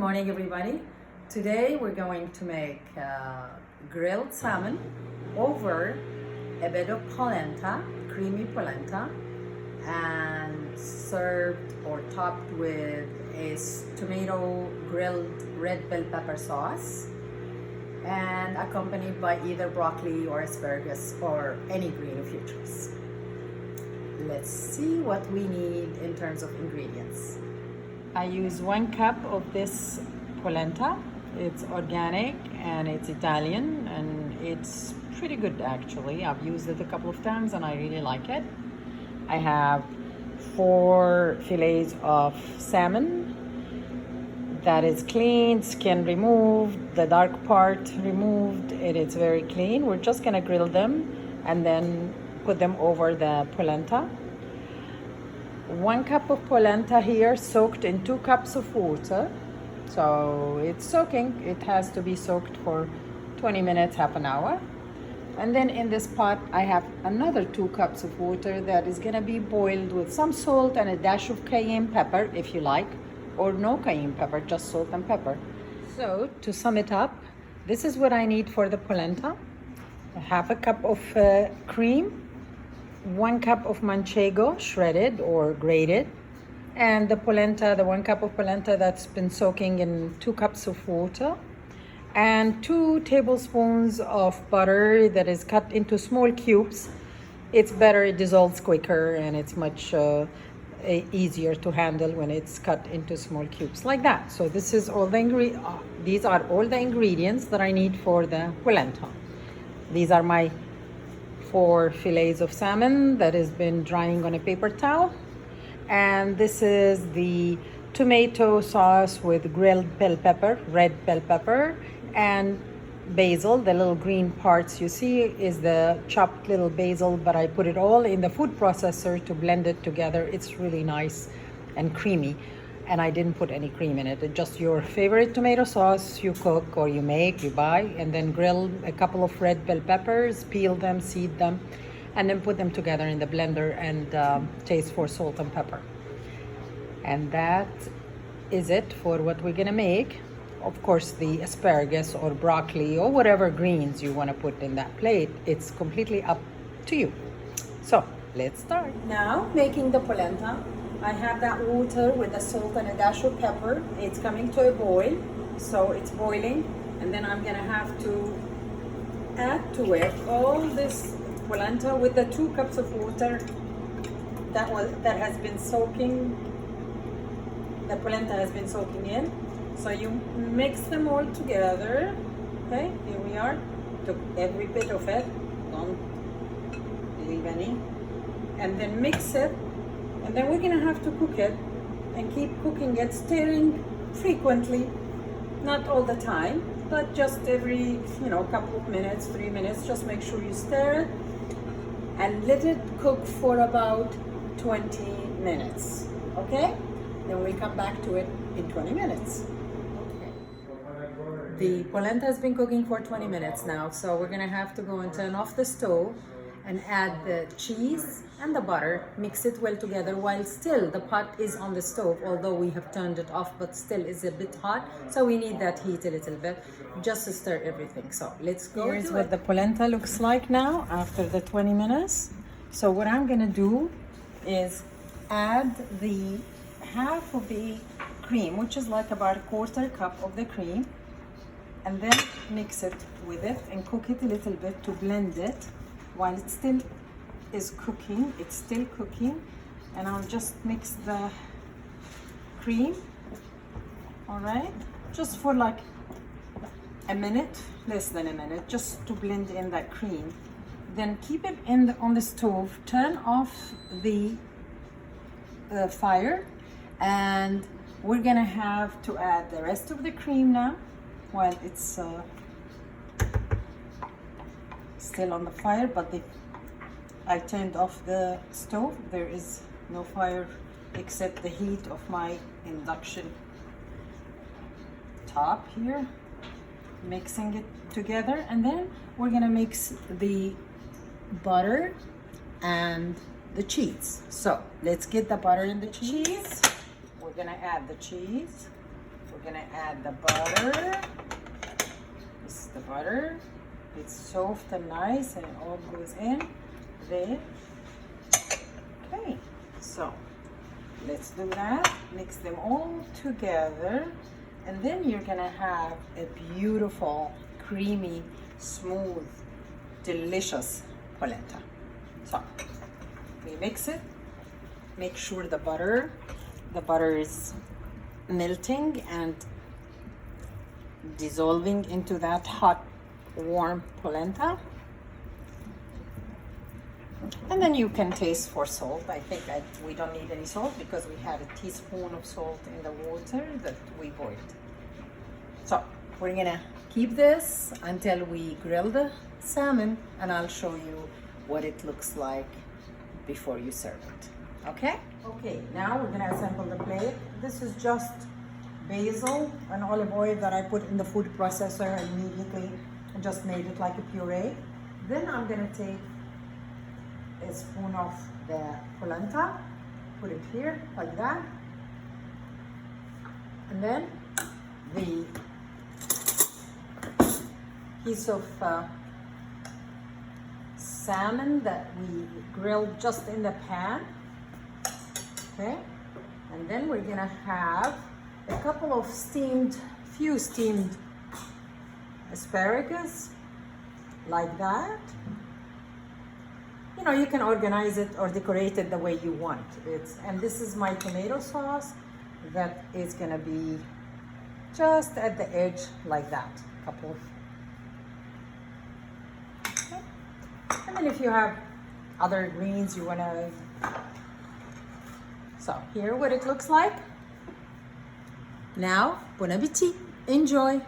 Good morning, everybody. Today we're going to make grilled salmon over a bit of polenta, creamy polenta, and served or topped with a tomato grilled red bell pepper sauce, and accompanied by either broccoli or asparagus or any green of your choice. Let's see what we need in terms of ingredients. I use 1 cup of this polenta. It's organic and it's Italian and it's pretty good actually. I've used it a couple of times and I really like it. I have 4 fillets of salmon that is clean, skin removed, the dark part removed. It is very clean. We're just gonna grill them and then put them over the polenta. 1 cup of polenta here soaked in 2 cups of water. So it's soaking. It has to be soaked for 20 minutes, half an hour. And then in this pot, I have another 2 cups of water that is gonna be boiled with some salt and a dash of cayenne pepper if you like, or no cayenne pepper, just salt and pepper. So to sum it up, this is what I need for the polenta. Half a cup of cream, 1 cup of Manchego, shredded or grated, and the polenta, the 1 cup of polenta that's been soaking in 2 cups of water, and 2 tablespoons of butter that is cut into small cubes. It's better, it dissolves quicker, and it's much easier to handle when it's cut into small cubes like that. So this is all the these are all the ingredients that I need for the polenta. These are my 4 fillets of salmon that has been drying on a paper towel, and this is the tomato sauce with grilled bell pepper, red bell pepper, and basil. The little green parts you see is the chopped little basil, but I put it all in the food processor to blend it together. It's really nice and creamy, and I didn't put any cream in it. It's just your favorite tomato sauce you cook or you make, you buy, and then grill a couple of red bell peppers, peel them, seed them, and then put them together in the blender and taste for salt and pepper. And that is it for what we're gonna make. Of course, the asparagus or broccoli or whatever greens you want to put in that plate, it's completely up to you. So let's start. Now making the polenta. I have that water with the salt and a dash of pepper. It's coming to a boil, so it's boiling, and then I'm gonna have to add to it all this polenta with the 2 cups of water that has been soaking. The polenta has been soaking in. So you mix them all together. Okay, here we are. Took every bit of it, don't leave any, and then mix it. And then we're gonna have to cook it and keep cooking it, stirring frequently, not all the time, but just every, couple of minutes, 3 minutes, just make sure you stir it and let it cook for about 20 minutes, okay? Then we come back to it in 20 minutes. Okay. The polenta has been cooking for 20 minutes now, so we're gonna have to go and turn off the stove and add the cheese and the butter, mix it well together while still the pot is on the stove, although we have turned it off, but still is a bit hot, so we need that heat a little bit just to stir everything. So let's go. Here's what the polenta looks like now after the 20 minutes. So what I'm gonna do is add the half of the cream, which is like about a 1/4 cup of the cream, and then mix it with it and cook it a little bit to blend it while it still is cooking. It's still cooking, and I'll just mix the cream, all right, just for like a minute, less than a minute, just to blend in that cream. Then keep it on the stove, turn off the fire, and we're gonna have to add the rest of the cream now while it's still on the fire, but I turned off the stove. There is no fire except the heat of my induction top here. Mixing it together, and then we're gonna mix the butter and the cheese. So let's get the butter and the cheese. We're gonna add the cheese. We're gonna add the butter. This is the butter. It's soft and nice and it all goes in there. Okay, so let's do that. Mix them all together. And then you're gonna have a beautiful, creamy, smooth, delicious polenta. So we mix it. Make sure the butter is melting and dissolving into that hot, warm polenta. And then you can taste for salt. I think we don't need any salt because we had a teaspoon of salt in the water that we boiled. So we're gonna keep this until we grill the salmon, and I'll show you what it looks like before you serve it. Okay? Okay, now we're gonna assemble the plate. This is just basil and olive oil that I put in the food processor immediately and just made it like a puree. Then I'm gonna take a spoon of the polenta, put it here like that, and then the piece of salmon that we grilled just in the pan. Okay, and then we're gonna have a couple of few steamed asparagus like that. You know, you can organize it or decorate it the way you want. And this is my tomato sauce that is gonna be just at the edge like that. Couple of, okay. And then if you have other greens you wanna, so here what it looks like. Now, bon appetit, enjoy.